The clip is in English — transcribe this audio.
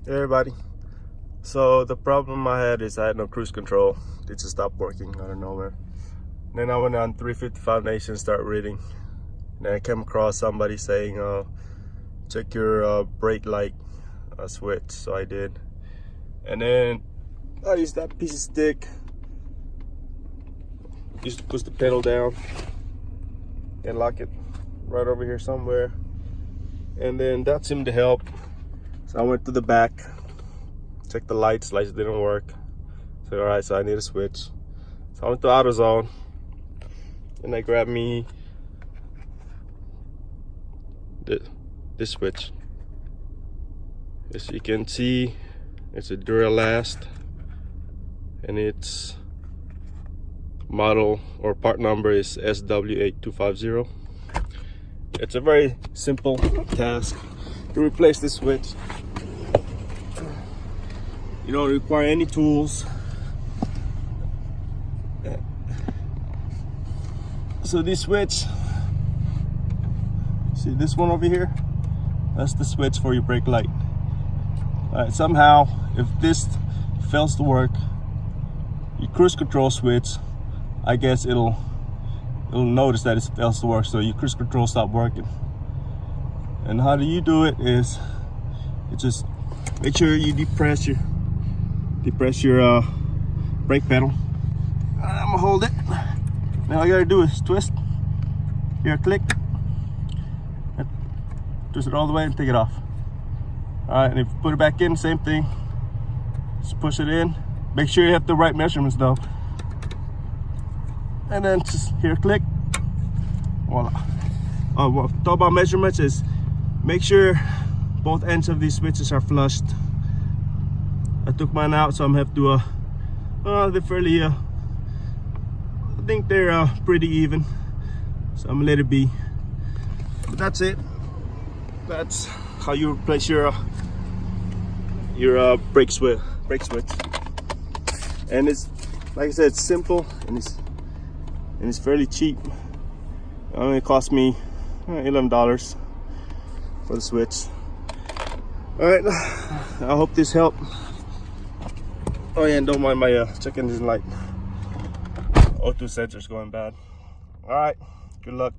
Hey everybody. So the problem I had is I had no cruise control. It just stopped working out of nowhere. Then I went on 355 Nation, start reading. Then I came across somebody saying, check your brake light switch. So I did. And then I used that piece of stick. Just push the pedal down and lock it right over here somewhere. And then that seemed to help. So I went to the back, checked the lights didn't work. So alright, so I need a switch. So I went to AutoZone and I grabbed me this switch. As you can see, it's a Duralast and its model or part number is SW8250. It's a very simple task to replace this switch. You don't require any tools. So this switch, see this one over here? That's the switch for your brake light. Alright, somehow, if this fails to work, your cruise control switch, I guess it'll notice that it fails to work, so your cruise control stop working. And how do you do it is, you just make sure you depress your brake pedal. I'm gonna hold it. Now all you gotta do is twist. Here, click. Twist it all the way and take it off. Alright, and if you put it back in, same thing. Just push it in. Make sure you have the right measurements though. And then just here, click. Voila. What talk about measurements is make sure both ends of these switches are flushed. I took mine out, so I'm gonna have to they're fairly I think they're pretty even, so I'm gonna let it be. But that's it. That's how you replace your brake switch. And it's, like I said, it's simple and it's fairly cheap. It only cost me $11 for the switch. Alright, I hope this helped. Oh yeah, and don't mind my check engine light. O2 sensor's going bad. Alright, good luck.